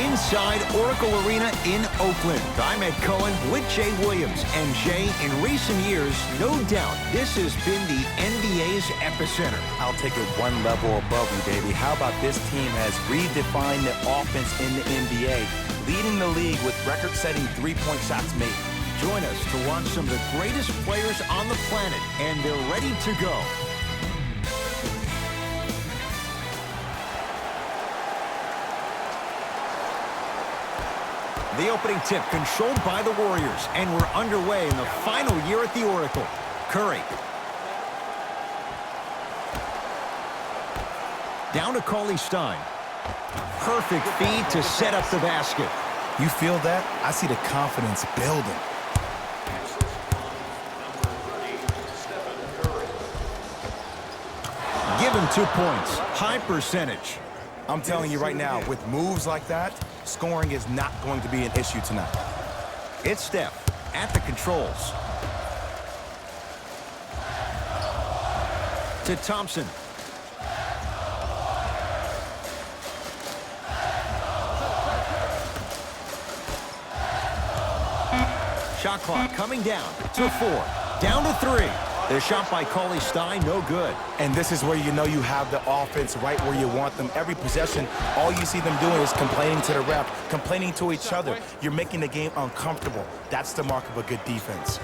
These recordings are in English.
inside Oracle Arena in Oakland. I'm Ed Cohen with Jay Williams. And Jay, in recent years, no doubt, this has been the NBA's epicenter. I'll take it one level above you, baby. How about this team has redefined the offense in the NBA, leading the league with record-setting three-point shots made. Join us to watch some of the greatest players on the planet, and they're ready to go. The opening tip controlled by the Warriors, and we're underway in the final year at the Oracle. Curry. Down to Cauley Stein. Perfect feed to set up the basket. You feel that? I see the confidence building. Give him 2 points. High percentage. I'm telling you right now, with moves like that, scoring is not going to be an issue tonight. It's Steph at the controls. To Thompson. Shot clock coming down to 4. Down to 3. The shot by Cauley Stein, no good. And this is where you know you have the offense right where you want them. Every possession, all you see them doing is complaining to the ref, complaining to each other. You're making the game uncomfortable. That's the mark of a good defense.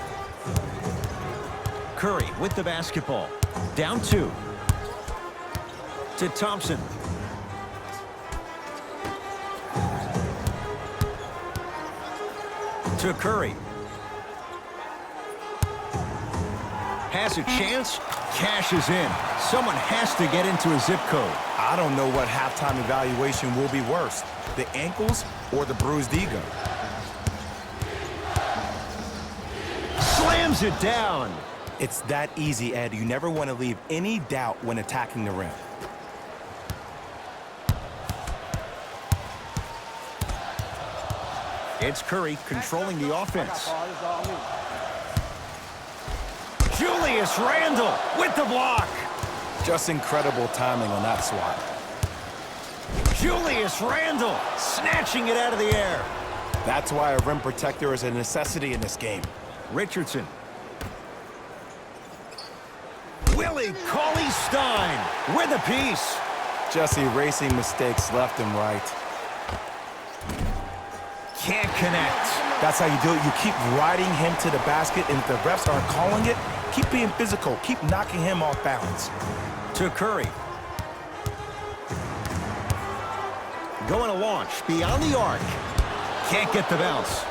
Curry with the basketball. Down 2. To Thompson. To Curry. Has a chance, cashes in. Someone has to get into a zip code. I don't know what halftime evaluation will be worse, the ankles or the bruised ego. Slams it down. It's that easy, Ed. You never want to leave any doubt when attacking the rim. It's Curry controlling the offense. Julius Randle with the block. Just incredible timing on that swat. Julius Randle snatching it out of the air. That's why a rim protector is a necessity in this game. Richardson. Willie Cauley Stein with a piece. Just erasing mistakes left and right. Can't connect. That's how you do it. You keep riding him to the basket, and if the refs aren't calling it, keep being physical. Keep knocking him off balance. To Curry. Going to launch beyond the arc. Can't get the bounce.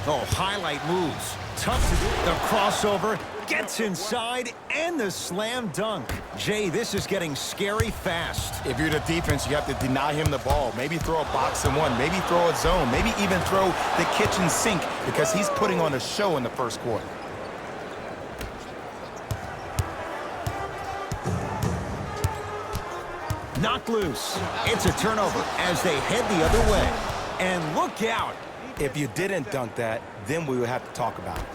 Oh, highlight moves. Tough to do. The crossover gets inside and the slam dunk. Jay, this is getting scary fast. If you're the defense, you have to deny him the ball. Maybe throw a box and one. Maybe throw a zone. Maybe even throw the kitchen sink because he's putting on a show in the first quarter. Knocked loose. It's a turnover as they head the other way. And look out. If you didn't dunk that, then we would have to talk about it.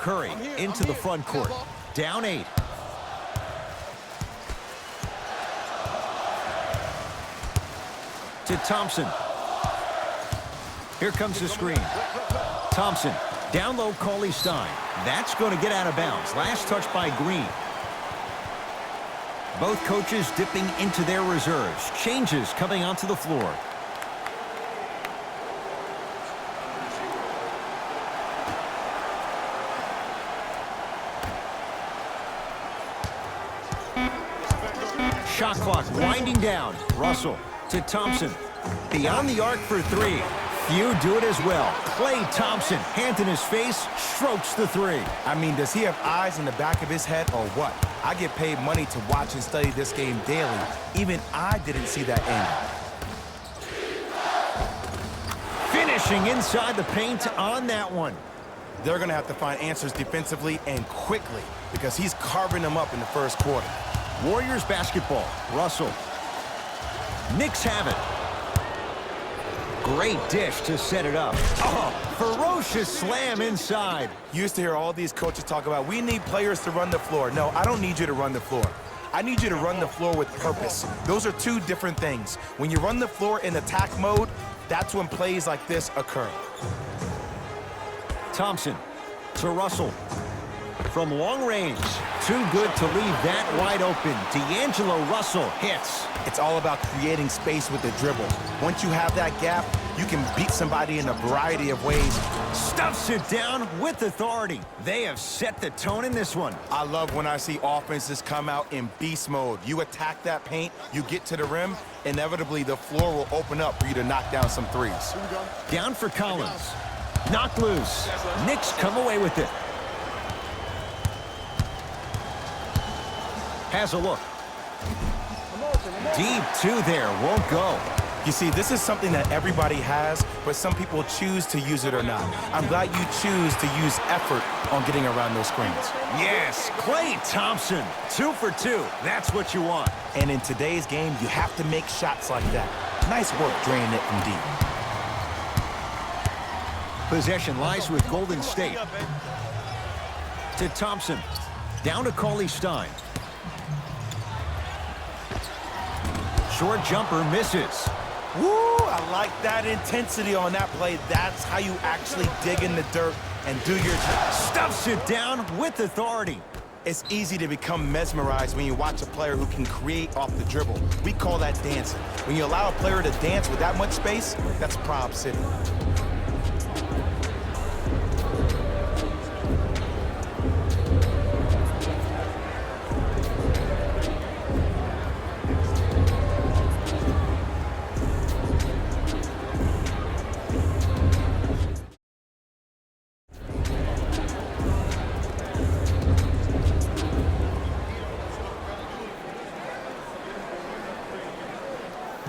Curry into the front court. Down 8. To Thompson. Here comes the screen. Thompson. Down low, Cauley Stein. That's going to get out of bounds. Last touch by Green. Both coaches dipping into their reserves. Changes coming onto the floor. Shot clock winding down. Russell to Thompson. Beyond the arc for 3. Few do it as well. Klay Thompson, hand in his face, strokes the 3. I mean, does he have eyes in the back of his head or what? I get paid money to watch and study this game daily. Even I didn't see that angle. Finishing inside the paint on that one. They're going to have to find answers defensively and quickly because he's carving them up in the first quarter. Warriors basketball. Russell. Knicks have it. Great dish to set it up. Oh, ferocious slam inside. You used to hear all these coaches talk about, we need players to run the floor. No, I don't need you to run the floor. I need you to run the floor with purpose. Those are two different things. When you run the floor in attack mode, that's when plays like this occur. Thompson to Russell. From long range, too good to leave that wide open. D'Angelo Russell hits. It's all about creating space with the dribble. Once you have that gap, you can beat somebody in a variety of ways. Stuffs it down with authority. They have set the tone in this one. I love when I see offenses come out in beast mode. You attack that paint, you get to the rim, inevitably the floor will open up for you to knock down some threes. Down for Collins. Knocked loose. Knicks come away with it. Has a look. Deep two there, won't go. You see, this is something that everybody has, but some people choose to use it or not. I'm glad you choose to use effort on getting around those screens. Yes, Klay Thompson, 2 for 2. That's what you want. And in today's game, you have to make shots like that. Nice work draining it from deep. Possession lies with Golden State. To Thompson. Down to Cauley Stein. Short jumper misses. Woo! I like that intensity on that play. That's how you actually dig in the dirt and do your job. Stuffs it down with authority. It's easy to become mesmerized when you watch a player who can create off the dribble. We call that dancing. When you allow a player to dance with that much space, that's Prob City.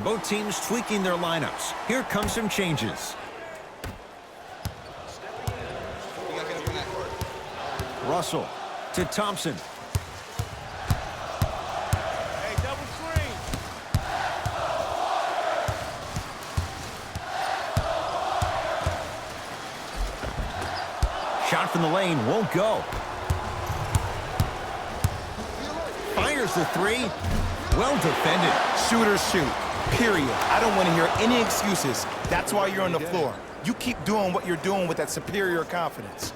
Both teams tweaking their lineups. Here come some changes. Russell to Thompson. Hey, double screen. Shot from the lane won't go. Fires the three. Well defended. Shooters shoot. Period. I don't want to hear any excuses. That's why you're on the floor. You keep doing what you're doing with that superior confidence.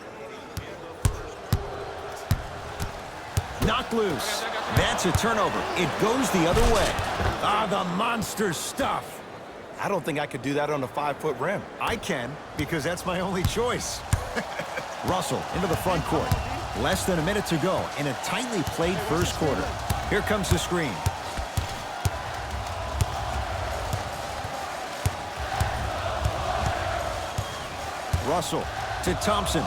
Knocked loose. That's a turnover. It goes the other way. Ah, the monster stuff. I don't think I could do that on a 5-foot rim. I can, because that's my only choice. Russell into the front court. Less than a minute to go in a tightly played first quarter. Here comes the screen. Russell to Thompson.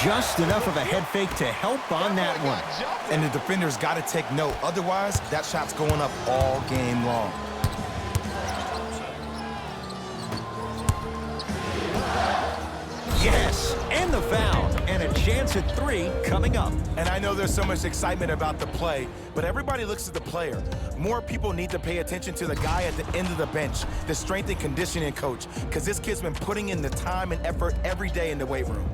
Just enough of a head fake to help on that one. And the defender's got to take note. Otherwise, that shot's going up all game long. Yes, and the foul. And a chance at 3 coming up. And I know there's so much excitement about the play, but everybody looks at the player. More people need to pay attention to the guy at the end of the bench, the strength and conditioning coach, because this kid's been putting in the time and effort every day in the weight room.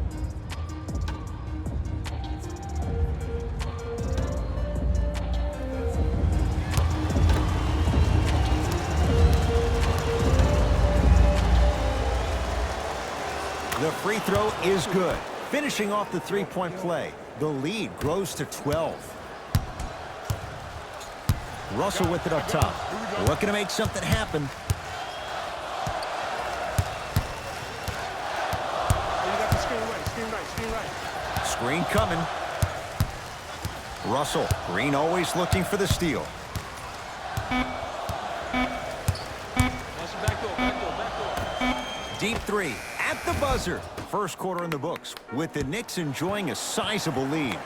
The free throw is good. Finishing off the three-point play. The lead grows to 12. Russell with it up top. Looking to make something happen. Oh, you got the screen right, screen right, screen right. Screen coming. Russell. Green always looking for the steal. That's back door. Deep 3 at the buzzer. First quarter in the books, with the Knicks enjoying a sizable lead.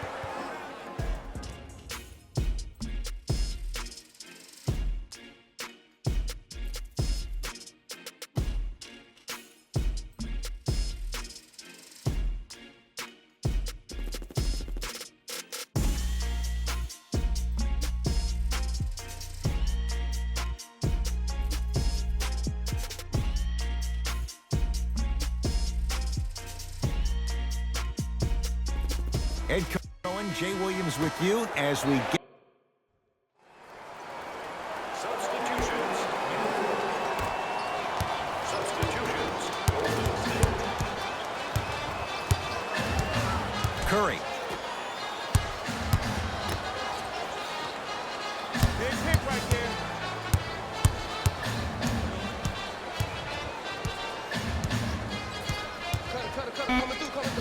Head coach Jay Williams with you as we get... Substitutions. Curry. Big hit right there.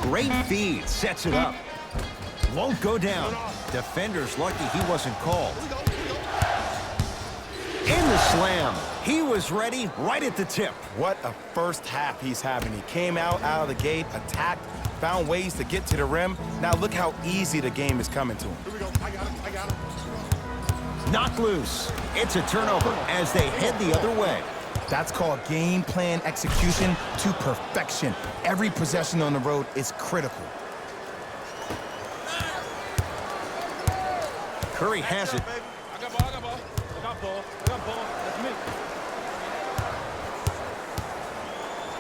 Great feed, sets it up. Won't go down. Defender's lucky he wasn't called. In the slam. He was ready right at the tip. What a first half he's having. He came out of the gate, attacked, found ways to get to the rim. Now look how easy the game is coming to him. Here we go. I got him. Knocked loose. It's a turnover as they head the other way. That's called game plan execution to perfection. Every possession on the road is critical. Curry has it. I got ball. I got ball. I got ball. That's me.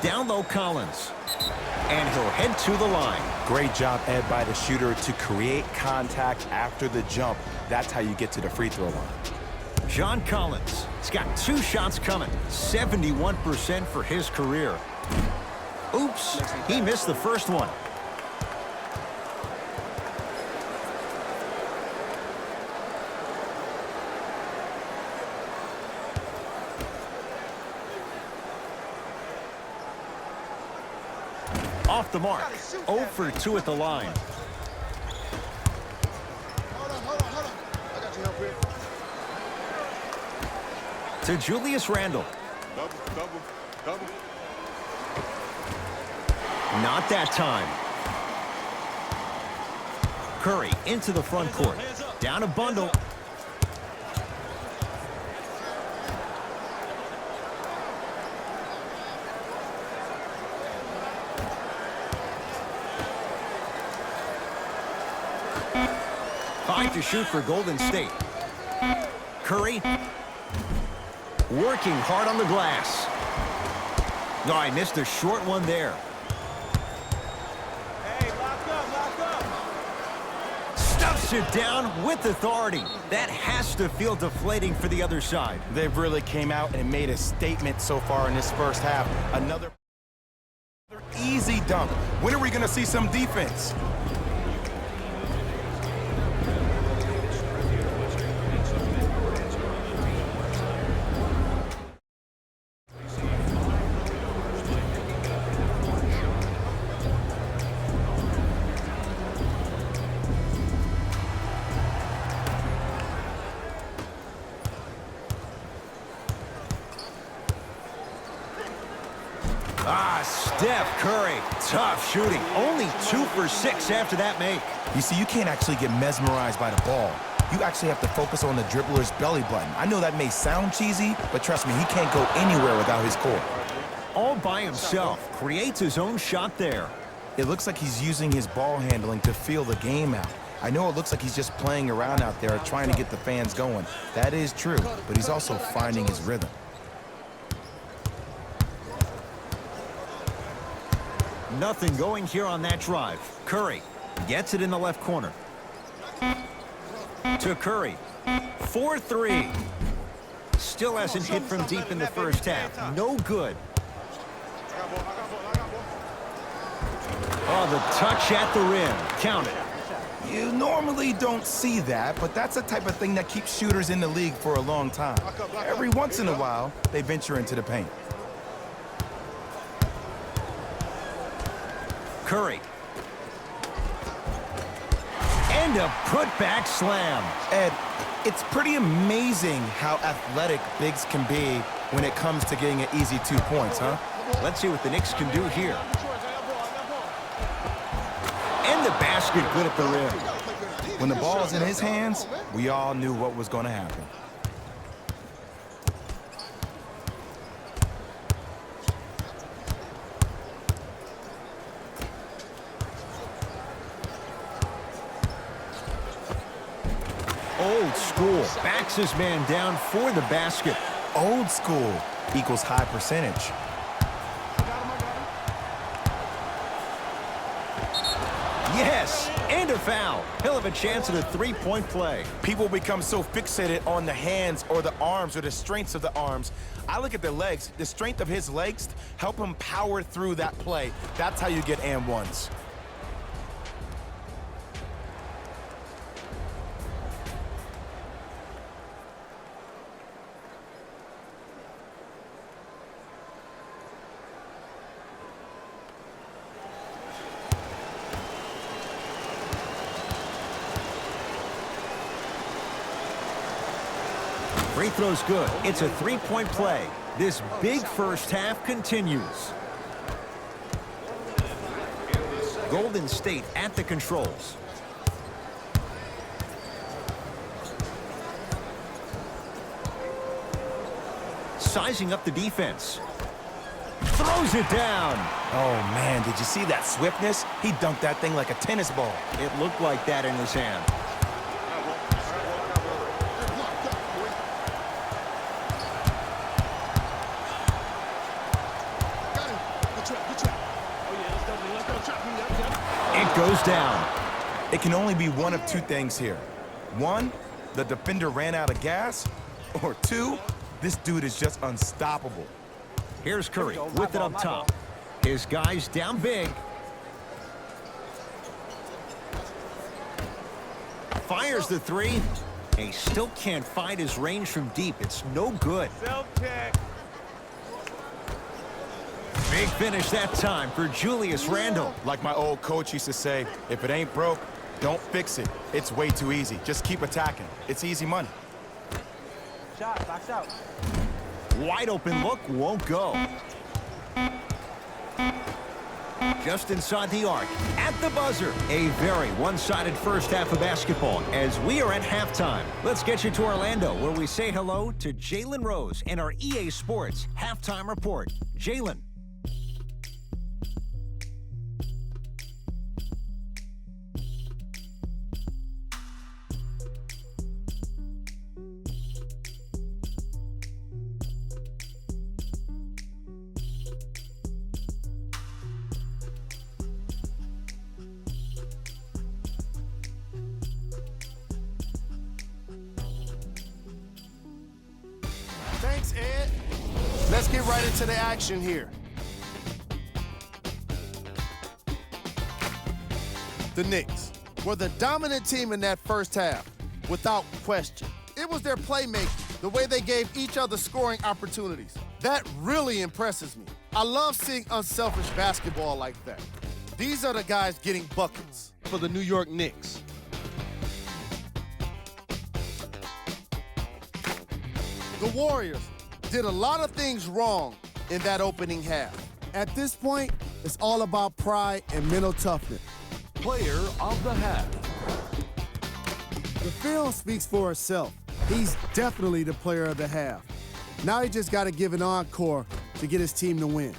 Down low Collins. And he'll head to the line. Great job, Ed, by the shooter to create contact after the jump. That's how you get to the free throw line. John Collins. He's got 2 shots coming. 71% for his career. Oops, he missed the first one. Off the mark. 0 for 2 at the line. Hold on. I got you help here. To Julius Randle. Double. Not that time. Curry into the front court. Down a bundle. Five to shoot for Golden State. Curry working hard on the glass. No, I missed a short one there. Hey, lock up. Stuffs it down with authority. That has to feel deflating for the other side. They've really came out and made a statement so far in this first half. Another easy dunk. When are we going to see some defense? Steph Curry, tough shooting. Only 2 for 6 after that make. You see, you can't actually get mesmerized by the ball. You actually have to focus on the dribbler's belly button. I know that may sound cheesy, but trust me, he can't go anywhere without his core. All by himself, creates his own shot there. It looks like he's using his ball handling to feel the game out. I know it looks like he's just playing around out there trying to get the fans going. That is true, but he's also finding his rhythm. Nothing going here on that drive. Curry gets it in the left corner. To Curry. 4-3. Still hasn't hit from deep in the first half. No good. Oh, the touch at the rim. Count it. You normally don't see that, but that's the type of thing that keeps shooters in the league for a long time. Every once in a while, they venture into the paint. Curry. And a putback slam. Ed, it's pretty amazing how athletic bigs can be when it comes to getting an easy 2 points, huh? Let's see what the Knicks can do here. And the basket good at the rim. When the ball is in his hands, we all knew what was going to happen. Old school. Backs his man down for the basket. Old school equals high percentage. Yes, and a foul. He'll have a chance at a three-point play. People become so fixated on the hands or the arms or the strengths of the arms. I look at the legs. The strength of his legs help him power through that play. That's how you get and ones. Free throw's good. It's a three-point play. This big first half continues. Golden State at the controls. Sizing up the defense. Throws it down. Oh, man, did you see that swiftness? He dunked that thing like a tennis ball. It looked like that in his hand. It goes down. It can only be one of two things here. One, the defender ran out of gas. Or two, this dude is just unstoppable. Here's Curry with it up top. His guys down big. Fires the three. He still can't find his range from deep. It's no good. Big finish that time for Julius Randle. Like my old coach used to say, if it ain't broke, don't fix it. It's way too easy. Just keep attacking. It's easy money. Shot, box out. Wide open look, won't go. Just inside the arc, at the buzzer. A very one-sided first half of basketball as we are at halftime. Let's get you to Orlando, where we say hello to Jalen Rose and our EA Sports halftime report. Jalen. Thanks, Ed. Let's get right into the action here. The Knicks were the dominant team in that first half, without question. It was their playmaking, the way they gave each other scoring opportunities. That really impresses me. I love seeing unselfish basketball like that. These are the guys getting buckets for the New York Knicks. The Warriors did a lot of things wrong in that opening half. At this point, it's all about pride and mental toughness. Player of the half. The film speaks for itself. He's definitely the player of the half. Now he just got to give an encore to get his team to win.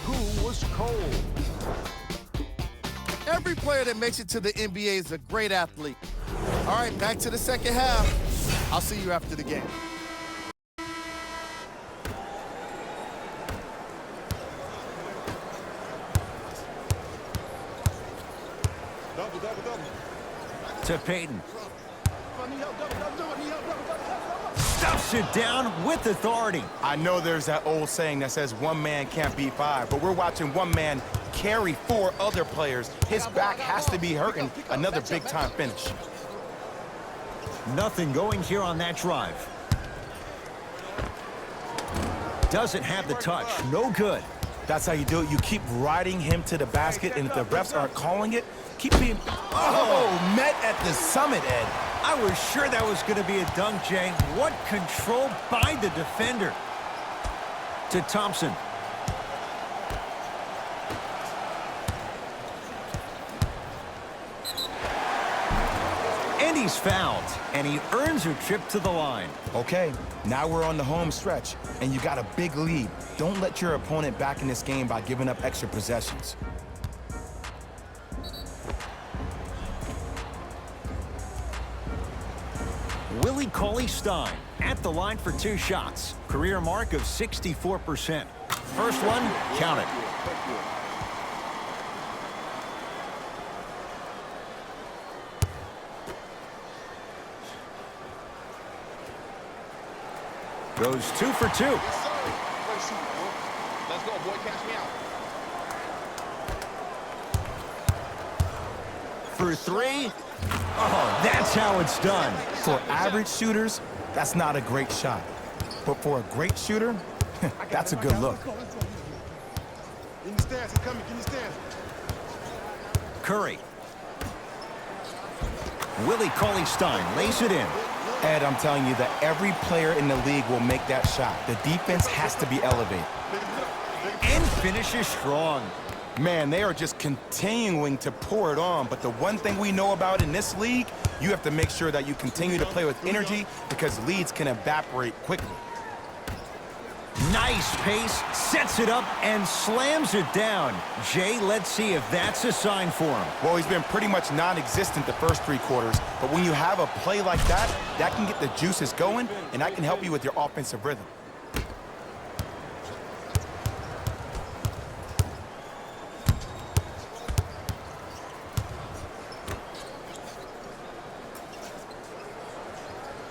Who was cold? Every player that makes it to the NBA is a great athlete. All right, back to the second half. I'll see you after the game. To Payton. Stuffs it down with authority. I know there's that old saying that says one man can't beat five, but we're watching one man carry four other players. His back has to be hurting. Another big-time finish. Nothing going here on that drive. Doesn't have the touch. No good. That's how you do it. You keep riding him to the basket, and if the refs aren't calling it, keep being... Oh, met at the summit, Ed. I was sure that was going to be a dunk, Jay. What control by the defender. To Thompson. And he's fouled, and he earns a trip to the line. Okay, now we're on the home stretch, and you got a big lead. Don't let your opponent back in this game by giving up extra possessions. Willie Cauley-Stein at the line for 2 shots. Career mark of 64%. First one, count it. Goes 2 for 2. Let's go, boy. Catch me out. For 3. Oh, that's how it's done. For average shooters, that's not a great shot. But for a great shooter, that's a good look. In the stairs, he's coming. In the stairs. Curry. Willie Cauley-Stein lays it in. Ed, I'm telling you that every player in the league will make that shot. The defense has to be elevated. And finishes strong. Man, they are just continuing to pour it on. But the one thing we know about in this league, you have to make sure that you continue to play with energy because leads can evaporate quickly. Nice pace, sets it up, and slams it down. Jay, let's see if that's a sign for him. Well, he's been pretty much non-existent the first 3 quarters, but when you have a play like that, that can get the juices going, and that can help you with your offensive rhythm.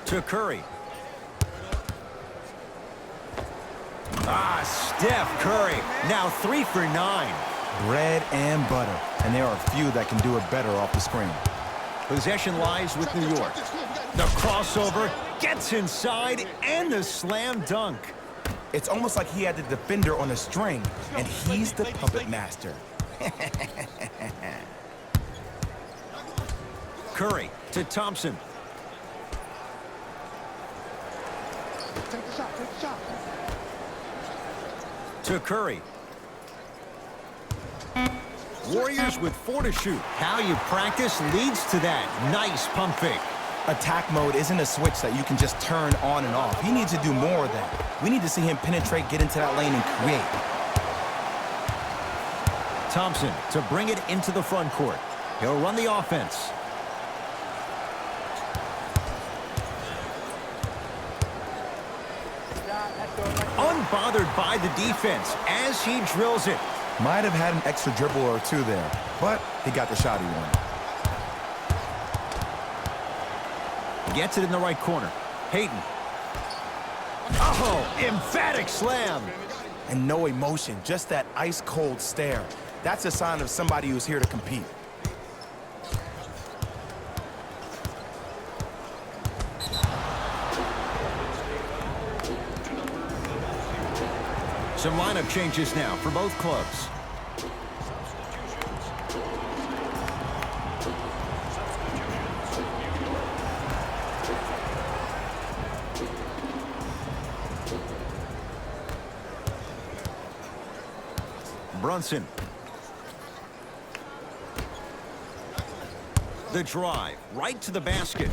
To Curry. Steph Curry, now 3 for 9. Bread and butter, and there are a few that can do it better off the screen. Possession lies with New York. The crossover gets inside, and the slam dunk. It's almost like he had the defender on a string, and he's the puppet master. Curry to Thompson. Take the shot. Take the shot. To Curry. Warriors with 4 to shoot. How you practice leads to that. Nice pump fake. Attack mode isn't a switch that you can just turn on and off. He needs to do more of that. We need to see him penetrate, get into that lane, and create. Thompson to bring it into the front court. He'll run the offense. Unbothered by the defense as he drills it. Might have had an extra dribble or 2 there, but he got the shot he wanted. Gets it in the right corner. Hayden. Oh, emphatic slam. And no emotion, just that ice-cold stare. That's a sign of somebody who's here to compete. Some lineup changes now for both clubs. Brunson. The drive, right to the basket.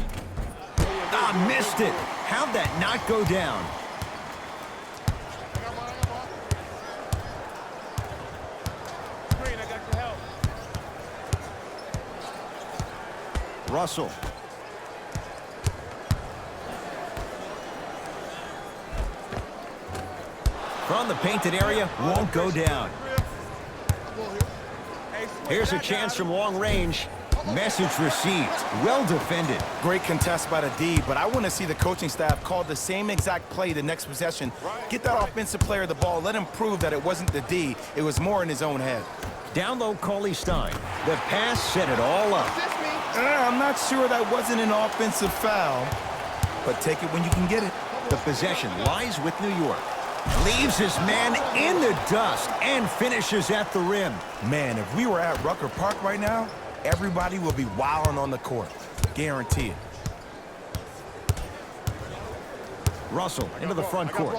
Missed it. How'd that not go down? Russell. From the painted area, won't go down. Here's a chance from long range. Message received. Well defended. Great contest by the D, but I want to see the coaching staff call the same exact play the next possession. Get that offensive player the ball. Let him prove that it wasn't the D. It was more in his own head. Down low, Cauley-Stein. The pass set it all up. I'm not sure that wasn't an offensive foul, but take it when you can get it. The possession lies with New York. Leaves his man in the dust and finishes at the rim. Man, if we were at Rucker Park right now, everybody will be wilding on the court. Guarantee it. Russell into the front court.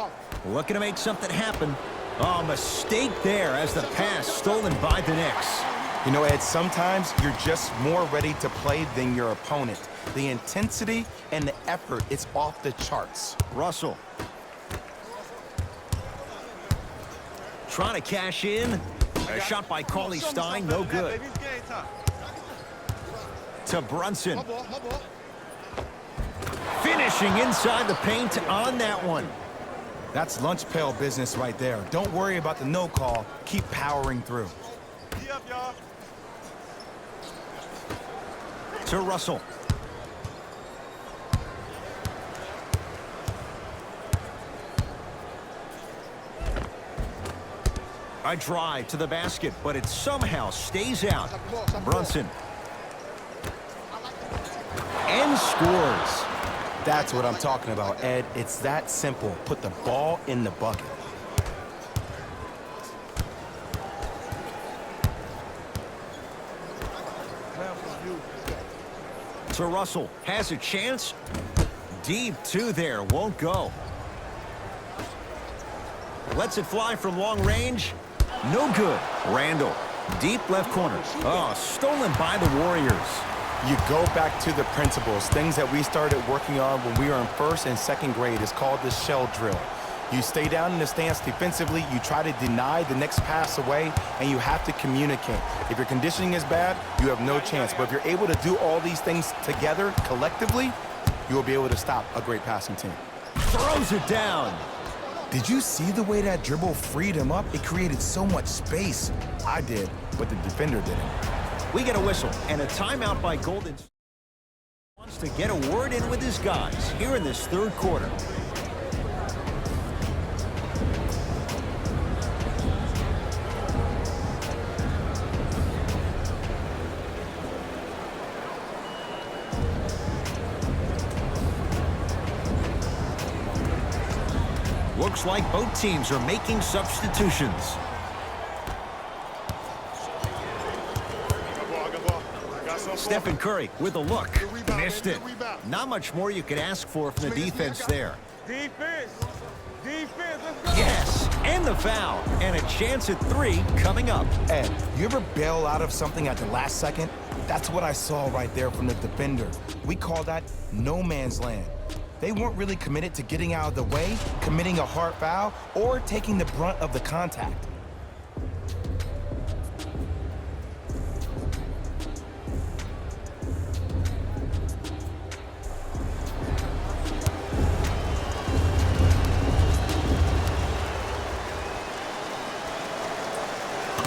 Looking to make something happen. Oh, mistake there as the pass stolen by the Knicks. You know, Ed, sometimes you're just more ready to play than your opponent. The intensity and the effort, it's off the charts. Russell. Trying to cash in. A shot by Cauley-Stein, no good. To Brunson. Finishing inside the paint on that one. That's lunch pail business right there. Don't worry about the no call. Keep powering through. To Russell. A drive to the basket, but it somehow stays out. Brunson. And scores. That's what I'm talking about, Ed. It's that simple. Put the ball in the bucket. To Russell. Has a chance. Deep two there. Won't go. Lets it fly from long range. No good. Randall. Deep left corner. Oh, stolen by the Warriors. You go back to the principles, things that we started working on when we were in first and second grade. It's called the shell drill. You stay down in the stance defensively, you try to deny the next pass away, and you have to communicate. If your conditioning is bad, you have no chance. But if you're able to do all these things together, collectively, you will be able to stop a great passing team. Throws it down. Did you see the way that dribble freed him up? It created so much space. I did, but the defender didn't. We get a whistle and a timeout by Golden. Wants to get a word in with his guys here in this third quarter. Looks like both teams are making substitutions. Stephen Curry with a look. Missed it. Not much more you could ask for from the defense there. Defense. Defense. Let's go. Yes, and the foul. And a chance at three coming up. Ed, you ever bail out of something at the last second? That's what I saw right there from the defender. We call that no man's land. They weren't really committed to getting out of the way, committing a hard foul, or taking the brunt of the contact.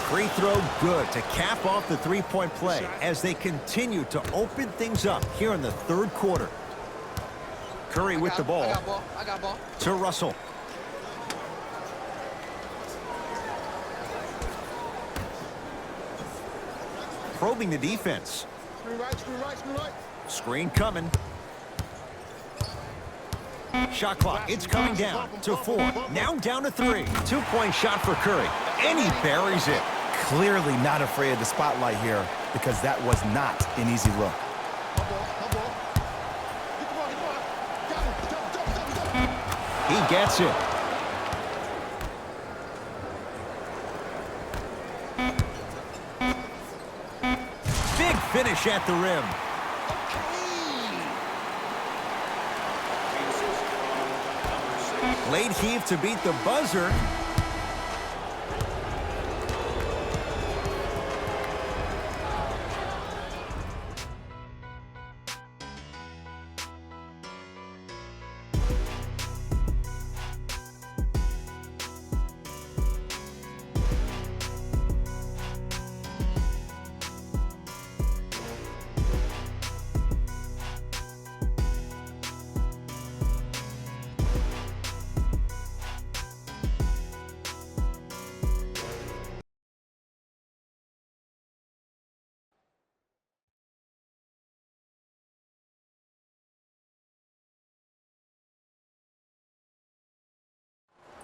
Free throw good to cap off the three-point play as they continue to open things up here in the third quarter. Curry with the ball. I got ball. To Russell. Probing the defense. Screen right, screen right, screen right. Screen coming. Shot clock, it's coming down to 4. Now down to 3. 2-point shot for Curry, and he buries it. Clearly not afraid of the spotlight here because that was not an easy look. He gets it. Big finish at the rim. Late heave to beat the buzzer.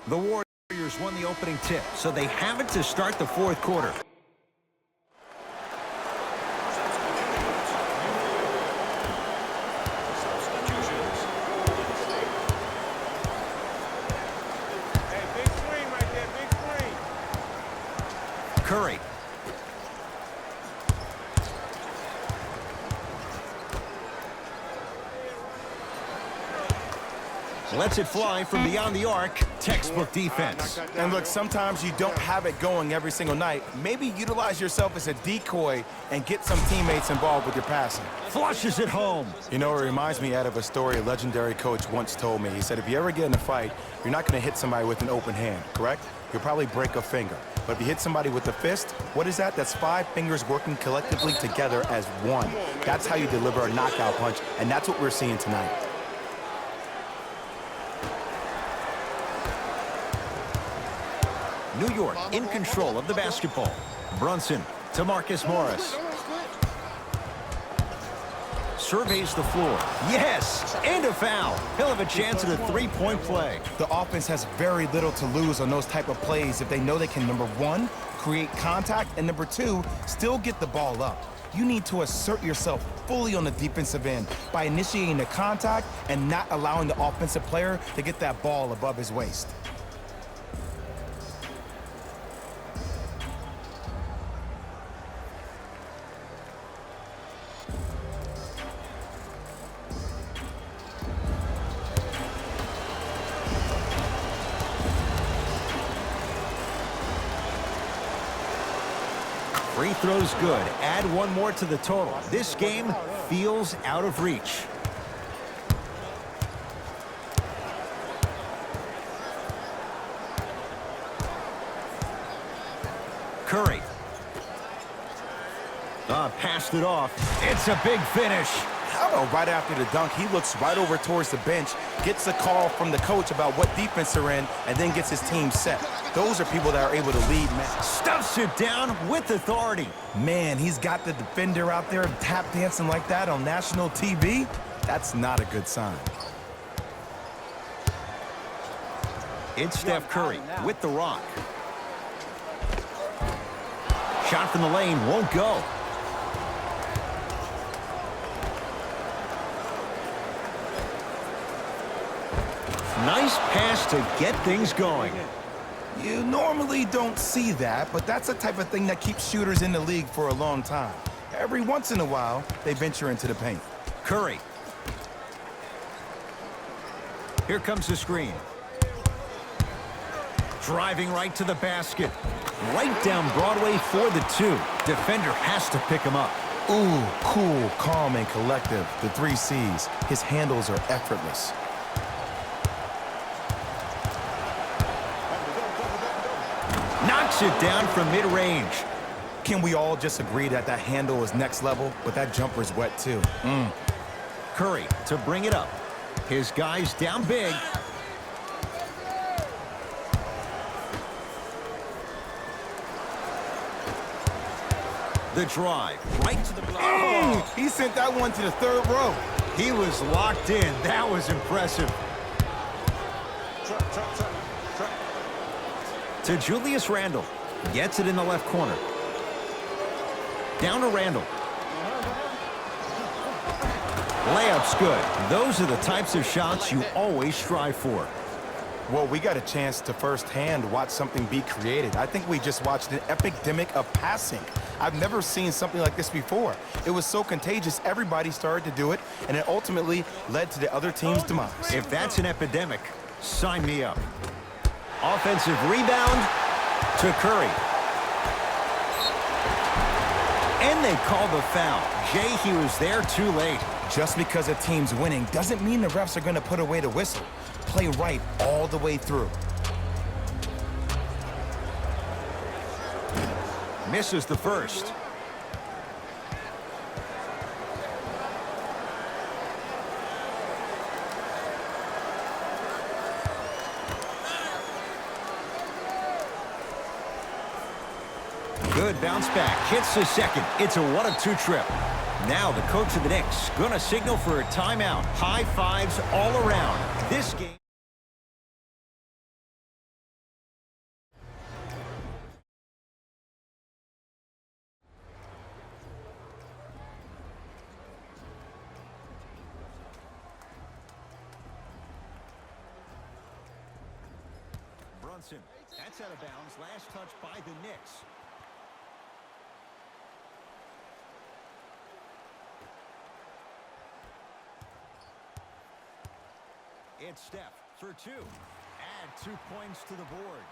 The Warriors won the opening tip, so they have it to start the fourth quarter. Hey, big screen right there, big screen. Curry. Lets it fly from beyond the arc. Textbook defense. And look, sometimes you don't have it going every single night. Maybe utilize yourself as a decoy and get some teammates involved with your passing. Flushes it home. You know, it reminds me, Ed, of a story a legendary coach once told me. He said, if you ever get in a fight, you're not going to hit somebody with an open hand, correct? You'll probably break a finger. But if you hit somebody with a fist, what is that? That's 5 fingers working collectively together as one. That's how you deliver a knockout punch, and that's what we're seeing tonight. New York in control of the basketball. Brunson to Marcus Morris. Surveys the floor. Yes, and a foul. He'll have a chance at a three-point play. The offense has very little to lose on those type of plays if they know they can, number 1, create contact, and number 2, still get the ball up. You need to assert yourself fully on the defensive end by initiating the contact and not allowing the offensive player to get that ball above his waist. Free throws good. Add one more to the total. This game feels out of reach. Curry. Passed it off. It's a big finish. How about right after the dunk, he looks right over towards the bench, gets a call from the coach about what defense they're in, and then gets his team set. Those are people that are able to lead, man. Stuffs it down with authority. Man, he's got the defender out there tap dancing like that on national TV. That's not a good sign. It's Steph Curry with the rock. Shot from the lane won't go. Nice pass to get things going. You normally don't see that, but that's the type of thing that keeps shooters in the league for a long time. Every once in a while, they venture into the paint. Curry. Here comes the screen. Driving right to the basket. Right down Broadway for the 2. Defender has to pick him up. Ooh, cool, calm, and collective. The 3 C's. His handles are effortless. Knocks it down from mid-range. Can we all just agree that that handle is next level, but that jumper's wet too? Curry to bring it up. His guys down big. The drive right to the block. Oh, he sent that one to the 3rd row. He was locked in. That was impressive. To Julius Randle. Gets it in the left corner. Down to Randle. Layup's good. Those are the types of shots you always strive for. Well, we got a chance to firsthand watch something be created. I think we just watched an epidemic of passing. I've never seen something like this before. It was so contagious, everybody started to do it, and it ultimately led to the other team's demise. If that's an epidemic, sign me up. Offensive rebound to Curry. And they call the foul. Jay, he was there too late. Just because a team's winning doesn't mean the refs are going to put away the whistle. Play right all the way through. Misses the first. Good bounce back. Hits the second. It's a 1-of-2 trip. Now the coach of the Knicks going to signal for a timeout. High fives all around. This game. Brunson. That's out of bounds. Last touch by the Knicks. It's Steph for two. Add 2 points to the board.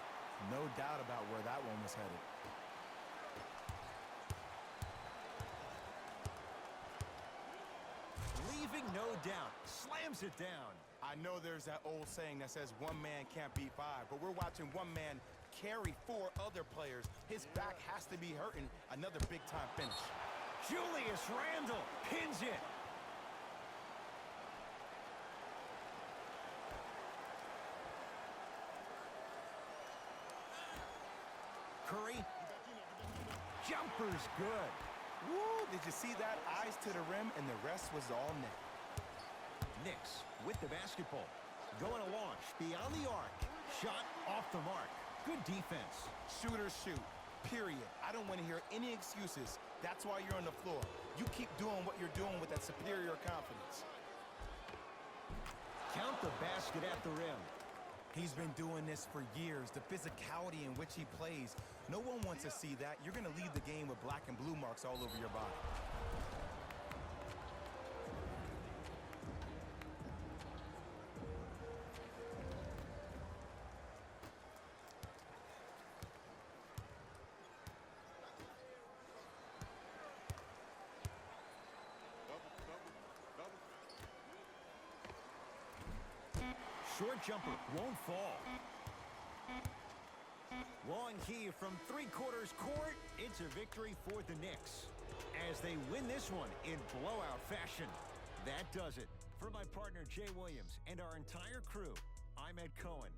No doubt about where that one was headed. Leaving no doubt. Slams it down. I know there's that old saying that says one man can't beat five, but we're watching one man carry 4 other players. His back has to be hurting. Another big-time finish. Julius Randle pins it. Curry. Jumper's good. Woo! Did you see that? Eyes to the rim, and the rest was all net. Knicks with the basketball. Going to launch beyond the arc. Shot off the mark. Good defense. Shooters shoot, period. I don't want to hear any excuses. That's why you're on the floor. You keep doing what you're doing with that superior confidence. Count the basket at the rim. He's been doing this for years, the physicality in which he plays. No one wants to see that. You're going to leave the game with black and blue marks all over your body. Short jumper won't fall. Long key from 3/4 court. It's a victory for the Knicks as they win this one in blowout fashion. That does it. For my partner Jay Williams and our entire crew, I'm Ed Cohen.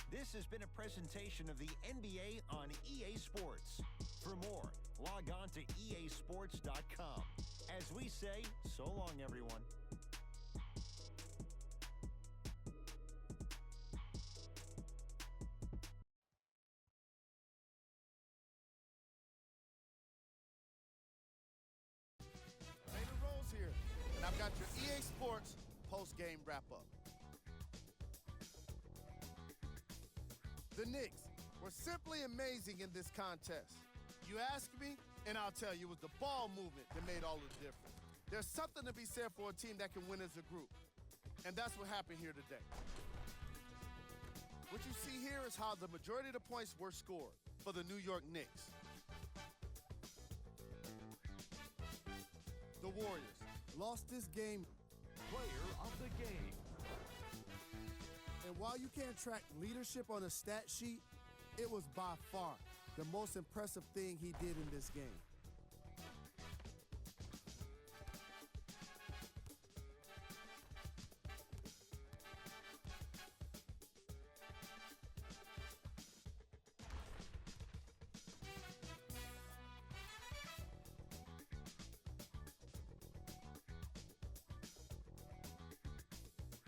This has been a presentation of the NBA on EA Sports. For more, log on to easports.com. As we say, so long, everyone. Here, and I've got your EA Sports post-game wrap-up. The Knicks were simply amazing in this contest. You ask me, and I'll tell you, it was the ball movement that made all the difference. There's something to be said for a team that can win as a group, and that's what happened here today. What you see here is how the majority of the points were scored for the New York Knicks. The Warriors lost this game. Player of the game. And while you can't track leadership on a stat sheet, it was by far the most impressive thing he did in this game.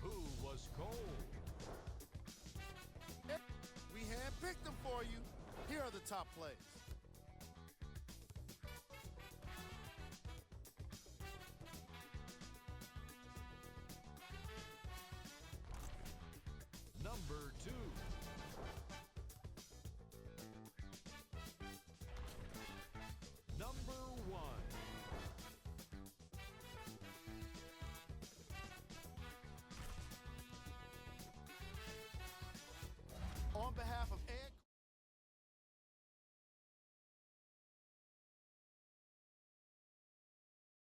Who was cold? We handpicked them for you. Here are the top plays.